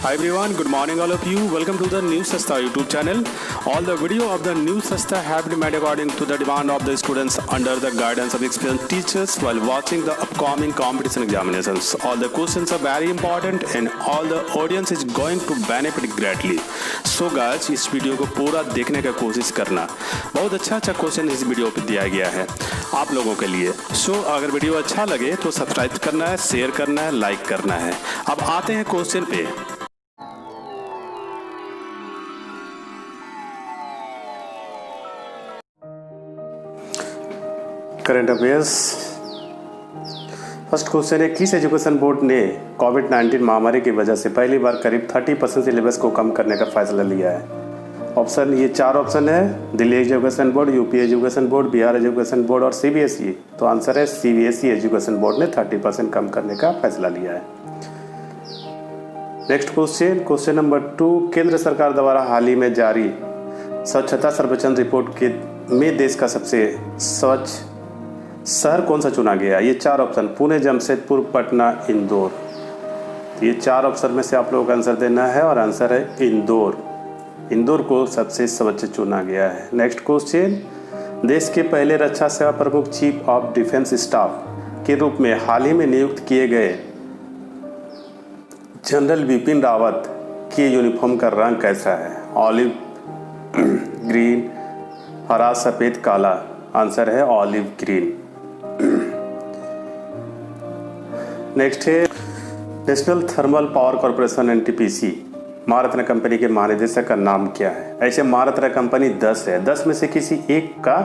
Hi everyone, good morning all of you. Welcome to the News Sasta YouTube channel. All the video of the News Sasta have been made according to the demand of the students under the guidance of experienced teachers while watching the upcoming competition examinations. All the questions are very important and all the audience is going to benefit greatly. So guys, इस video को पूरा देखने का कोशिश करना। बहुत अच्छा question इस वीडियो पे दिया गया है आप लोगों के लिए। सो अगर वीडियो अच्छा लगे तो सब्सक्राइब करना है, शेयर करना है, लाइक करना है। अब आते हैं क्वेश्चन पे। करंट अफेयर्स फर्स्ट क्वेश्चन है, किस एजुकेशन बोर्ड ने कोविड-19 महामारी की वजह से पहली बार करीब 30% सिलेबस को कम करने का फैसला लिया है? ऑप्शन ये 4 ऑप्शन है, Delhi education board, UP education board, Bihar education board और सीबीएसई। तो आंसर है सीबीएसई एजुकेशन बोर्ड ने 30% कम करने का फैसला लिया है। नेक्स्ट क्वेश्चन नंबर 2, केंद्र सरकार द्वारा हाल ही में जारी स्वच्छता सर्वेक्षण रिपोर्ट में देश का सबसे स्वच्छ शहर कौन सा चुना गया? ये 4 ऑप्शन, पुणे, जमशेदपुर, पटना, इंदौर। ये 4 ऑप्शन में से आप लोगों को आंसर देना है और आंसर है इंदौर। इंदौर को सबसे स्वच्छ चुना गया है। नेक्स्ट क्वेश्चन, देश के पहले रक्षा सेवा प्रमुख चीफ ऑफ डिफेंस स्टाफ के रूप में हाल ही में नियुक्त किए गए जनरल बिपिन रावत के यूनिफॉर्म का रंग कैसा है? ऑलिव ग्रीन, हरा, सफेद, काला। आंसर है ऑलिव ग्रीन। नेक्स्ट है, national thermal power corporation NTPC Maharatna company के महानिदेशक का नाम क्या है? ऐसे महारत्न कंपनी 10 है, 10 में से किसी एक का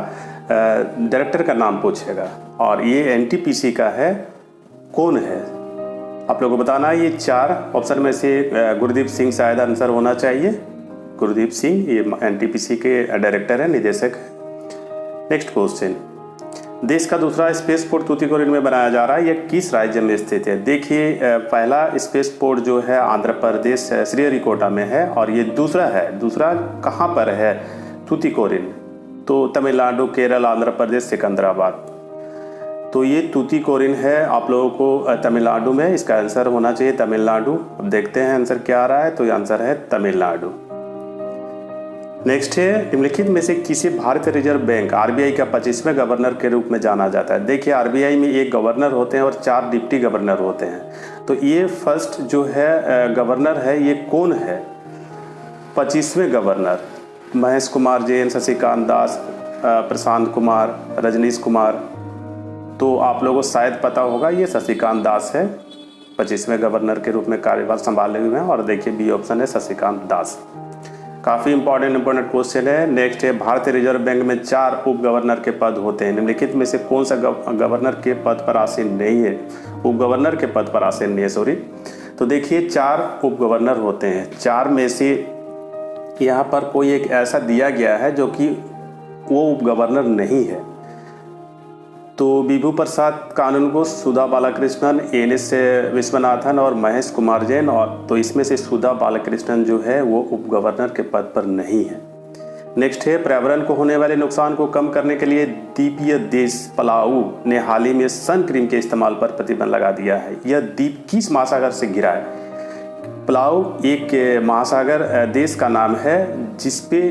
डायरेक्टर का नाम पूछेगा और ये एनटीपीसी का है, कौन है आप लोगों को बताना है। ये 4 ऑप्शन में से गुरदीप सिंह शायद आंसर होना चाहिए। गुरदीप सिंह ये एनटीपीसी के डायरेक्टर है, निदेशक है। नेक्स्ट क्वेश्चन, देश का दूसरा स्पेस पोर्ट तूतीकोरिन में बनाया जा रहा है, यह किस राज्य में स्थित है? देखिए, पहला स्पेस पोर्ट जो है आंध्र प्रदेश श्रीहरिकोटा में है और ये दूसरा कहाँ पर है? तूतीकोरिन। तो तमिलनाडु, केरल, आंध्र प्रदेश, सिकंदराबाद। तो ये तूतीकोरिन है आप लोगों को तमिलनाडु में, इसका आंसर होना चाहिए तमिलनाडु। अब देखते हैं आंसर क्या आ रहा है, तो ये आंसर है तमिलनाडु। नेक्स्ट है, निम्नलिखित में से किसी भारतीय रिजर्व बैंक आरबीआई का 25वें गवर्नर के रूप में जाना जाता है? देखिए, आरबीआई में एक गवर्नर होते हैं और 4 डिप्टी गवर्नर होते हैं। तो ये फर्स्ट जो है गवर्नर है, ये कौन है? 25वें गवर्नर महेश कुमार जैन, शशिकांत दास, प्रशांत कुमार, रजनीश कुमार। तो आप लोगों को शायद पता होगा, ये शशिकांत दास है, 25वें गवर्नर के रूप में कार्यभार संभाले हुए हैं। और देखिए बी ऑप्शन है शशिकांत दास। काफ़ी इंपॉर्टेंट क्वेश्चन है। नेक्स्ट है, भारतीय रिजर्व बैंक में 4 उप गवर्नर के पद होते हैं, निम्नलिखित में से कौन सा गवर्नर के पद पर आसीन नहीं है? उप गवर्नर के पद पर आसीन नहीं है, सॉरी। तो देखिए 4 उप गवर्नर होते हैं, 4 में से यहाँ पर कोई एक ऐसा दिया गया है जो कि वो उप गवर्नर नहीं है। तो विभू प्रसाद कानूनगो, सुधा बालाकृष्णन, एनएस विश्वनाथन और महेश कुमार जैन। और तो इसमें से सुधा बालाकृष्णन जो है वो उप गवर्नर के पद पर नहीं है। नेक्स्ट है, पर्यावरण को होने वाले नुकसान को कम करने के लिए द्वीपीय देश पलाऊ ने हाल ही में सन क्रीम के इस्तेमाल पर प्रतिबंध लगा दिया है। यह द्वीप किस महासागर से घिरा है? पलाऊ एक महासागर देश का नाम है जिसपे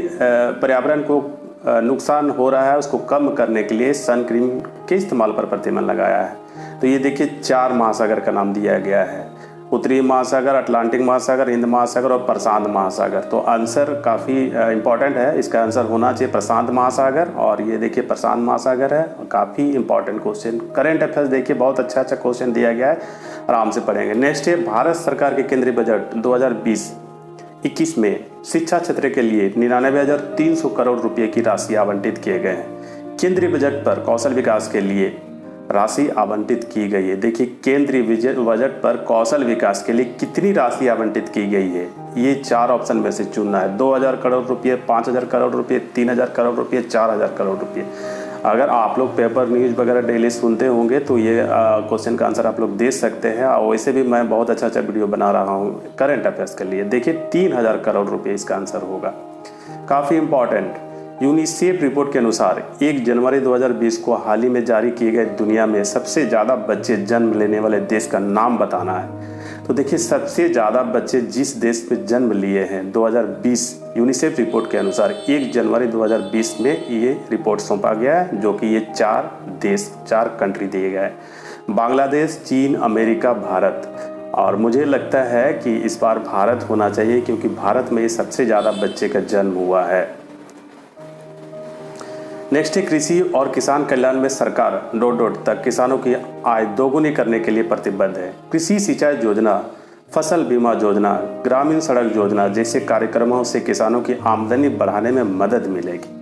पर्यावरण को नुकसान हो रहा है, उसको कम करने के लिए सन क्रीम के इस्तेमाल पर प्रतिबंध लगाया है। तो ये देखिए 4 महासागर का नाम दिया गया है, उत्तरी महासागर, अटलांटिक महासागर, हिंद महासागर और प्रशांत महासागर। तो आंसर काफ़ी इंपॉर्टेंट है, इसका आंसर होना चाहिए प्रशांत महासागर। और ये देखिए प्रशांत महासागर है, काफ़ी इंपॉर्टेंट क्वेश्चन। करंट अफेयर्स देखिए बहुत अच्छा क्वेश्चन दिया गया है, आराम से पढ़ेंगे। नेक्स्ट है, भारत सरकार के केंद्रीय बजट 2020-21 में शिक्षा क्षेत्र के लिए 99,300 करोड़ रुपए की राशि आवंटित किए गए हैं। केंद्रीय बजट पर कौशल विकास के लिए राशि आवंटित की गई है। देखिए, केंद्रीय बजट पर कौशल विकास के लिए कितनी राशि आवंटित की गई है? ये 4 ऑप्शन में से चुनना है। 2,000 करोड़ रुपये, 5,000 करोड़ रुपये, 3,000 करोड़ रुपये, 4,000 करोड़ रुपये। अगर आप लोग पेपर न्यूज़ वगैरह डेली सुनते होंगे तो ये क्वेश्चन का आंसर आप लोग दे सकते हैं। और वैसे भी मैं बहुत अच्छा वीडियो बना रहा हूँ करंट अफेयर्स के लिए। देखिए 3,000 करोड़ रुपये इसका आंसर होगा। काफ़ी इंपॉर्टेंट, यूनिसेफ रिपोर्ट के अनुसार 1 जनवरी 2020 को हाल ही में जारी किए गए दुनिया में सबसे ज़्यादा बच्चे जन्म लेने वाले देश का नाम बताना है। तो देखिए सबसे ज़्यादा बच्चे जिस देश में जन्म लिए हैं 2020 यूनिसेफ रिपोर्ट के अनुसार 1 जनवरी 2020 में ये रिपोर्ट सौंपा गया है, जो कि ये 4 कंट्री दिए गए हैं, बांग्लादेश, चीन, अमेरिका, भारत। और मुझे लगता है कि इस बार भारत होना चाहिए, क्योंकि भारत में ये सबसे ज़्यादा बच्चे का जन्म हुआ है। नेक्स्ट है कृषि और किसान कल्याण में सरकार ... तक किसानों की आय दोगुनी करने के लिए प्रतिबद्ध है। कृषि सिंचाई योजना, फसल बीमा योजना, ग्रामीण सड़क योजना जैसे कार्यक्रमों से किसानों की आमदनी बढ़ाने में मदद मिलेगी।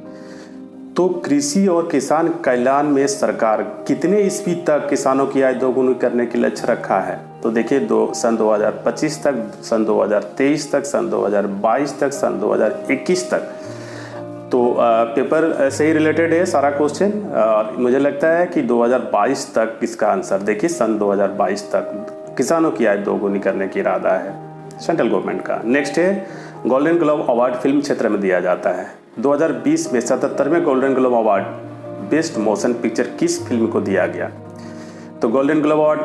तो कृषि और किसान कल्याण में सरकार कितने ईस्वी तक किसानों की आय दोगुनी करने के लक्ष्य रखा है? तो देखिए सन 2025 तक, सन 2023 तक, सन 2022 तक, सन 2021 तक। तो पेपर से ही रिलेटेड है सारा क्वेश्चन। मुझे लगता है कि 2022 तक इसका आंसर, देखिए सन 2022 तक किसानों की आय दोगुनी करने की इरादा है सेंट्रल गवर्नमेंट का। नेक्स्ट है गोल्डन ग्लोब अवार्ड फिल्म क्षेत्र में दिया जाता है। 2020 में 77वें golden globe award best motion picture किस फिल्म को दिया गया? तो गोल्डन ग्लोब अवार्ड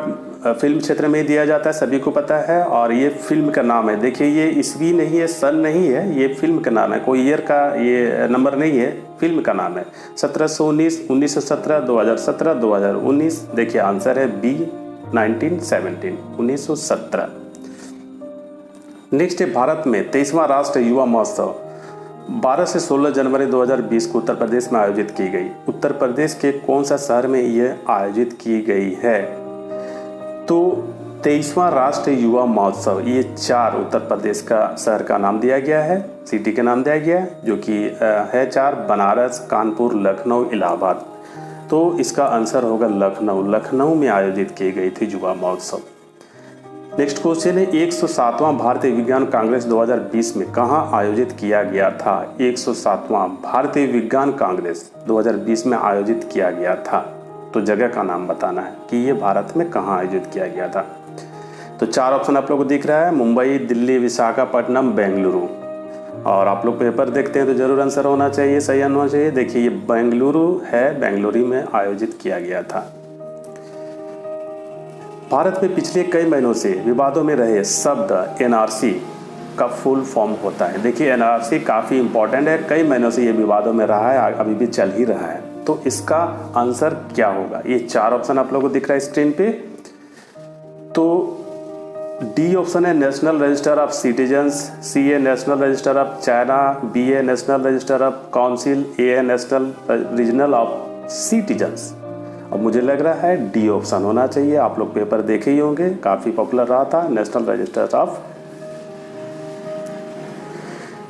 फिल्म क्षेत्र में दिया जाता है, सभी को पता है। और ये फिल्म का नाम है, देखिए ये ईस्वी नहीं है, सन नहीं है, ये फिल्म का नाम है, कोई ईयर का ये नंबर नहीं है, फिल्म का नाम है। 1719, 1917, 2017, 2019। देखिए आंसर है बी 1917, 1917। नेक्स्ट है भारत में 23वां राष्ट्रीय युवा महोत्सव 12 से 16 जनवरी 2020 को उत्तर प्रदेश में आयोजित की गई। उत्तर प्रदेश के कौन सा शहर में ये आयोजित की गई है? तो 23वां राष्ट्रीय युवा महोत्सव, ये 4 उत्तर प्रदेश का शहर का नाम दिया गया है, सिटी का नाम दिया गया है, जो कि है 4 बनारस, कानपुर, लखनऊ, इलाहाबाद। तो इसका आंसर होगा लखनऊ। लखनऊ में आयोजित की गई थी युवा महोत्सव। नेक्स्ट क्वेश्चन है 107वां भारतीय विज्ञान कांग्रेस 2020 में कहाँ आयोजित किया गया था? 107वां भारतीय विज्ञान कांग्रेस 2020 में आयोजित किया गया था। तो जगह का नाम बताना है कि ये भारत में कहाँ आयोजित किया गया था। तो 4 ऑप्शन आप लोगों को दिख रहा है, मुंबई, दिल्ली, विशाखापट्टनम, बेंगलुरु। और आप लोग पेपर देखते हैं तो जरूर आंसर होना चाहिए, सही होना चाहिए। देखिए ये बेंगलुरु है, बेंगलुरु में आयोजित किया गया था। भारत में पिछले कई महीनों से विवादों में रहे शब्द एनआरसी का फुल फॉर्म होता है। देखिए एनआरसी काफ़ी इंपॉर्टेंट है, कई महीनों से ये विवादों में रहा है, अभी भी चल ही रहा है। तो इसका आंसर क्या होगा? ये 4 ऑप्शन आप लोगों को दिख रहा है स्क्रीन पे। तो डी ऑप्शन है national register of citizens, C A national register of China, B A national register of council, A A national regional of citizens. अब मुझे लग रहा है डी ऑप्शन होना चाहिए। आप लोग पेपर देखे ही होंगे, काफ़ी पॉपुलर रहा था, national register of.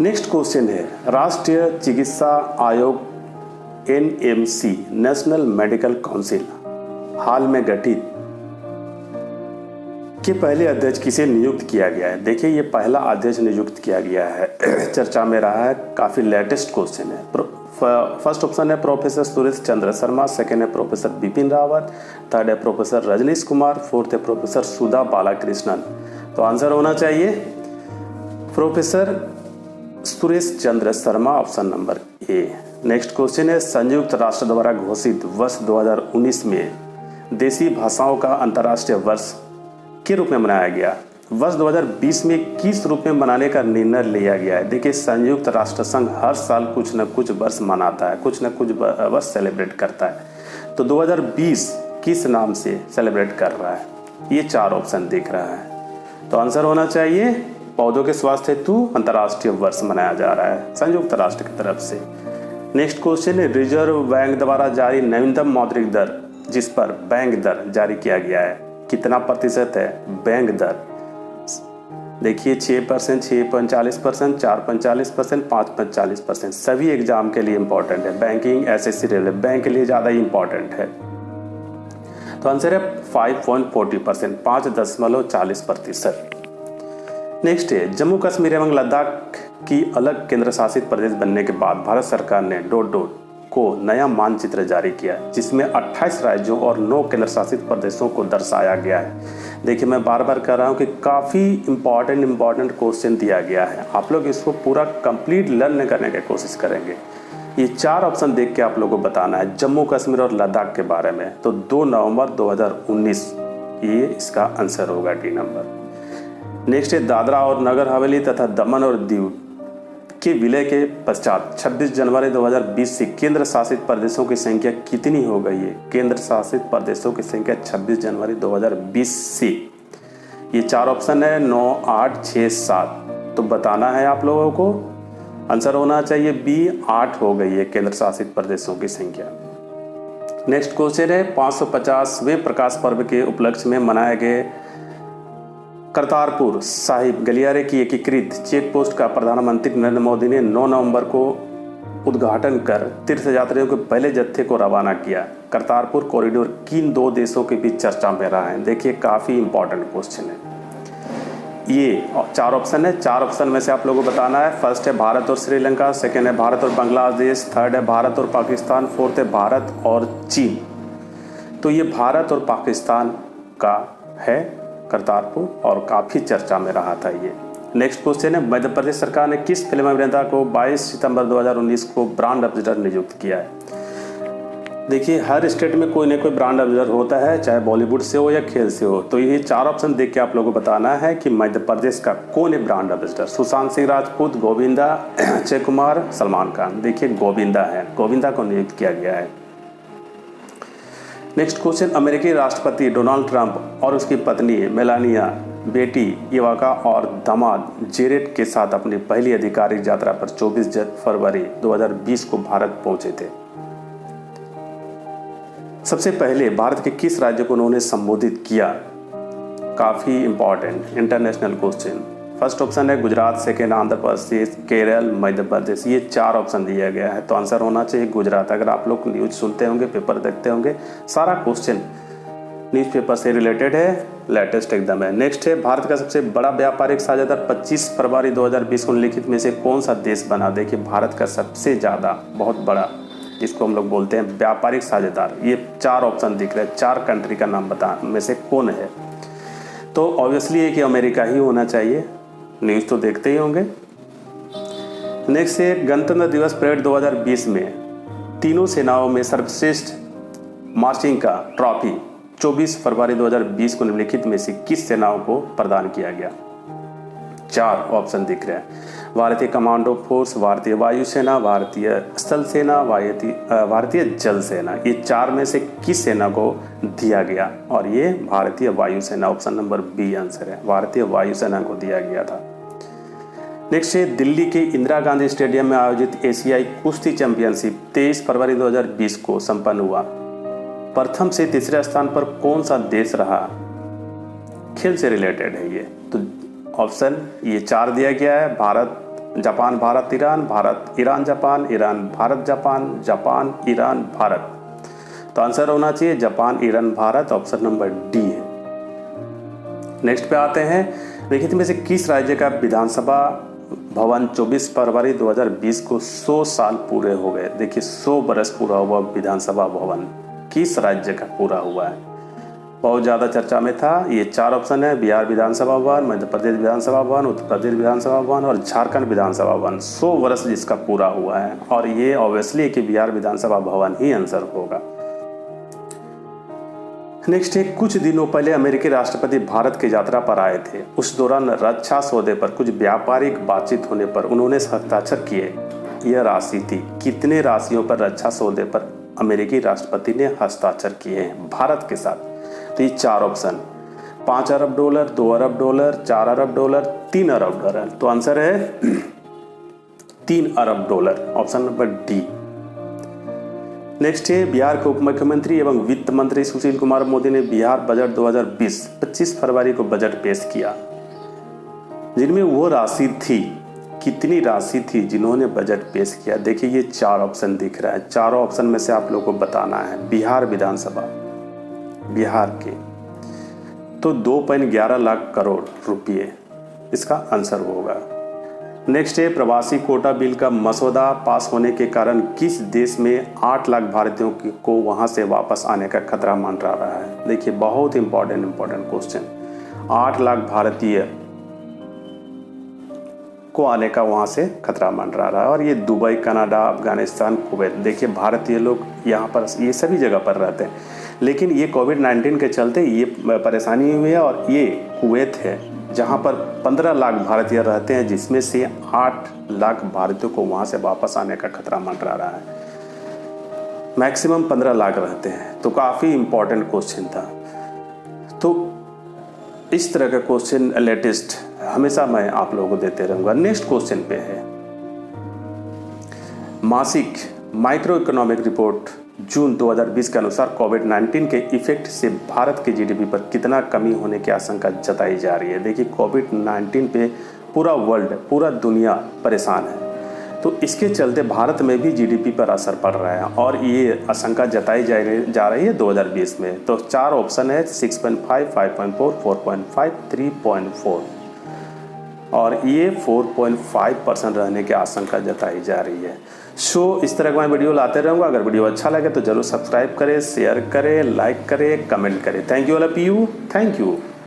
Next question है राष्ट्रीय चिकित्सा आयोग NMC नेशनल मेडिकल काउंसिल हाल में गठित के पहले अध्यक्ष किसे नियुक्त किया गया है? देखिए ये पहला अध्यक्ष नियुक्त किया गया है, चर्चा में रहा है, काफ़ी लेटेस्ट क्वेश्चन है। फर्स्ट ऑप्शन है प्रोफेसर सुरेश चंद्र शर्मा, सेकेंड है प्रोफेसर बिपिन रावत, थर्ड है प्रोफेसर रजनीश कुमार, फोर्थ है प्रोफेसर सुधा बालाकृष्णन। तो आंसर होना चाहिए professor Suresh Chandra Sharma, option number A. Next question है संयुक्त राष्ट्र द्वारा घोषित वर्ष 2019 में देसी भाषाओं का अंतर्राष्ट्रीय वर्ष के रूप में मनाया गया। वर्ष 2020 में किस रूप में मनाने का निर्णय लिया गया है? देखिए संयुक्त राष्ट्र संघ हर साल कुछ न कुछ वर्ष मनाता है, कुछ न कुछ वर्ष सेलिब्रेट करता है। तो 2020 किस नाम से सेलिब्रेट कर रहा है? ये 4 ऑप्शन दिख रहा है। तो आंसर होना चाहिए पौधों के स्वास्थ्य हेतु अंतर्राष्ट्रीय वर्ष मनाया जा रहा है संयुक्त राष्ट्र की तरफ से। नेक्स्ट क्वेश्चन है रिजर्व बैंक द्वारा जारी नवीनतम मौद्रिक दर जिस पर बैंक दर जारी किया गया है कितना प्रतिशत है? बैंक दर देखिए 6%, 6.40%, 4.40%, 5.40%। सभी एग्जाम के लिए इंपॉर्टेंट है, बैंकिंग, एसएससी, रेलवे, बैंक के लिए ज़्यादा ही इंपॉर्टेंट है। तो आंसर है 5.40%, 5.40%। नेक्स्ट है जम्मू कश्मीर एवं लद्दाख की अलग केंद्र शासित प्रदेश बनने के बाद भारत सरकार ने ... को नया मानचित्र जारी किया जिसमें 28 राज्यों और 9 केंद्र शासित प्रदेशों को दर्शाया गया है। देखिए मैं बार बार कह रहा हूँ कि काफ़ी इंपॉर्टेंट क्वेश्चन दिया गया है, आप लोग इसको पूरा कंप्लीट लर्न करने की कोशिश करेंगे। ये 4 ऑप्शन देख के आप लोगों को बताना है जम्मू कश्मीर और लद्दाख के बारे में। तो 2 नवंबर 2019 ये इसका आंसर होगा, डी नंबर। नेक्स्ट है दादरा और नगर हवेली तथा दमन और दीव के विलय के पश्चात 26 जनवरी 2020 से केंद्र शासित प्रदेशों की संख्या कितनी हो गई है? केंद्र शासित प्रदेशों की संख्या 26 जनवरी 2020 से, ये 4 ऑप्शन है 9, 8, 6, 7। तो बताना है आप लोगों को, आंसर होना चाहिए बी, 8 हो गई है केंद्र शासित प्रदेशों की संख्या। नेक्स्ट क्वेश्चन है 550वें प्रकाश पर्व के उपलक्ष्य में मनाए गए करतारपुर साहिब गलियारे की एकीकृत चेक पोस्ट का प्रधानमंत्री नरेंद्र मोदी ने 9 नवंबर को उद्घाटन कर तीर्थयात्रियों के पहले जत्थे को रवाना किया। करतारपुर कॉरिडोर किन 2 देशों के बीच चर्चा में रहा है? देखिए काफ़ी इंपॉर्टेंट क्वेश्चन है। ये 4 ऑप्शन है, 4 ऑप्शन में से आप लोगों को बताना है। फर्स्ट है भारत और श्रीलंका, सेकेंड है भारत और बांग्लादेश, थर्ड है भारत और पाकिस्तान, फोर्थ है भारत और चीन। तो ये भारत और पाकिस्तान का है करतारपुर और काफ़ी चर्चा में रहा था ये। नेक्स्ट क्वेश्चन है मध्य प्रदेश सरकार ने किस फिल्म अभिनेता को 22 सितंबर 2019 को ब्रांड एम्बेसडर नियुक्त किया है? देखिए हर स्टेट में कोई ना कोई ब्रांड एम्बेसडर होता है, चाहे बॉलीवुड से हो या खेल से हो। तो ये 4 ऑप्शन देख के आप लोगों को बताना है कि मध्य प्रदेश का कौन है ब्रांड एम्बेसडर। सुशांत सिंह राजपूत, गोविंदा, अक्षय कुमार, सलमान खान। देखिए गोविंदा है, गोविंदा को नियुक्त किया गया है। नेक्स्ट क्वेश्चन, अमेरिकी राष्ट्रपति डोनाल्ड ट्रंप और उसकी पत्नी मेलानिया बेटी इवाका और दामाद जेरेड के साथ अपनी पहली आधिकारिक यात्रा पर 24 फरवरी 2020 को भारत पहुंचे थे। सबसे पहले भारत के किस राज्य को उन्होंने संबोधित किया? काफी important international question. First option है गुजरात, सेकेंड आंध्र प्रदेश, केरल, मध्य प्रदेश। ये 4 ऑप्शन दिया गया है, तो आंसर होना चाहिए गुजरात। अगर आप लोग न्यूज सुनते होंगे, पेपर देखते होंगे, सारा क्वेश्चन न्यूज़पेपर से रिलेटेड है, लेटेस्ट एकदम है। नेक्स्ट है भारत का सबसे बड़ा व्यापारिक साझेदार 25 फरवरी 2020 को निम्नलिखित में से कौन सा देश बना? देखिए भारत का सबसे ज़्यादा बहुत बड़ा, जिसको हम लोग बोलते हैं व्यापारिक साझेदार, ये 4 ऑप्शन दिख रहे हैं। 4 कंट्री का नाम बता में से कौन है? तो ऑब्वियसली है कि अमेरिका ही होना चाहिए, न्यूज़ तो देखते ही होंगे। नेक्स्ट है गणतंत्र दिवस परेड 2020 में तीनों सेनाओं में सर्वश्रेष्ठ मार्चिंग का ट्रॉफी 24 फरवरी 2020 को निम्नलिखित में से किस सेनाओं को प्रदान किया गया? 4 ऑप्शन दिख रहे हैं, भारतीय कमांडो फोर्स, भारतीय वायुसेना, भारतीय स्थल सेना, भारतीय जल सेना। ये 4 में से किस सेना को दिया गया? और ये भारतीय वायुसेना, ऑप्शन नंबर बी आंसर है, भारतीय वायुसेना को दिया गया था। नेक्स्ट है दिल्ली के इंदिरा गांधी स्टेडियम में आयोजित एशियाई कुश्ती चैंपियनशिप 23 फरवरी 2020 को संपन्न हुआ। प्रथम से तीसरे स्थान पर कौन सा देश रहा? खेल से रिलेटेड है ये। तो ऑप्शन ये 4 दिया गया है, Bharat, Japan, Bharat, Iran, Bharat, Iran, Japan, Iran, Bharat, Japan, Japan, Iran, Bharat. तो आंसर होना चाहिए Japan, Iran, Bharat, option number D है। नेक्स्ट पे आते हैं, देखिए में से किस राज्य का विधानसभा भवन 24 फरवरी 2020 को 100 साल पूरे हो गए? देखिए 100 बरस पूरा हुआ विधानसभा भवन किस राज्य का पूरा हुआ है? बहुत ज़्यादा चर्चा में था। ये 4 ऑप्शन है, बिहार विधानसभा भवन, मध्य प्रदेश विधानसभा भवन, उत्तर प्रदेश विधानसभा भवन और झारखंड विधानसभा भवन। 100 वर्ष जिसका पूरा हुआ है, और ये ऑब्वियसली कि बिहार विधानसभा भवन ही आंसर होगा। नेक्स्ट है, कुछ दिनों पहले अमेरिकी राष्ट्रपति भारत की यात्रा पर आए थे। उस दौरान रक्षा सौदे पर कुछ व्यापारिक बातचीत होने पर उन्होंने हस्ताक्षर किए। यह राशि थी, कितने राशियों पर रक्षा सौदे पर अमेरिकी राष्ट्रपति ने हस्ताक्षर किए हैं भारत के साथ? तो ये 4 ऑप्शन, 5 अरब डॉलर, 2 अरब डॉलर, 4 अरब डॉलर, 3 अरब डॉलर। तो आंसर है 3 अरब dollar, option number D. Next है, बिहार के उप मुख्यमंत्री एवं वित्त मंत्री सुशील कुमार मोदी ने बिहार बजट 2020 25 फरवरी को बजट पेश किया, जिनमें वो राशि थी, कितनी राशि थी जिन्होंने बजट पेश किया? देखिए ये 4 ऑप्शन दिख रहा है, 4 ऑप्शन में से आप लोगों को बताना है। बिहार विधानसभा, बिहार के तो 2.11 लाख करोड़ रुपये इसका आंसर होगा। नेक्स्ट है, प्रवासी कोटा बिल का मसौदा पास होने के कारण किस देश में 8 लाख भारतीयों को वहां से वापस आने का खतरा मंडरा रहा है? देखिए बहुत इंपॉर्टेंट क्वेश्चन। 8 लाख भारतीय को आने का वहाँ से खतरा मंडरा रहा है, और ये दुबई, कनाडा, अफगानिस्तान, कुवैत। देखिए भारतीय लोग यहाँ पर ये सभी जगह पर रहते हैं, लेकिन ये कोविड-19 के चलते ये परेशानी हुई है, और ये कुवैत है जहां पर 15 लाख भारतीय रहते हैं, जिसमें से 8 लाख भारतीयों को वहां से वापस आने का खतरा मंडरा रहा है। मैक्सिमम 15 लाख रहते हैं, तो काफ़ी इम्पोर्टेंट क्वेश्चन था। तो इस तरह का क्वेश्चन लेटेस्ट हमेशा मैं आप लोगों को देते रहूँगा। नेक्स्ट क्वेश्चन पे है, मासिक माइक्रो इकोनॉमिक रिपोर्ट जून 2020 के अनुसार कोविड-19 के इफेक्ट से भारत के जीडीपी पर कितना कमी होने की आशंका जताई जा रही है। देखिए, कोविड-19 पे पूरा वर्ल्ड, पूरा दुनिया परेशान है, तो इसके चलते भारत में भी जीडीपी पर असर पड़ रहा है और ये आशंका जताई जा रही है 2020 में। तो 4 ऑप्शन है, 6.5, 5.4, 4.5, 3.4 और ये 4.5% रहने की आशंका जताई जा रही है। इस तरह का मैं वीडियो लाते रहूँगा। अगर वीडियो अच्छा लगे तो जरूर सब्सक्राइब करें, शेयर करें, लाइक करें, कमेंट करें। Thank you all of you, thank you.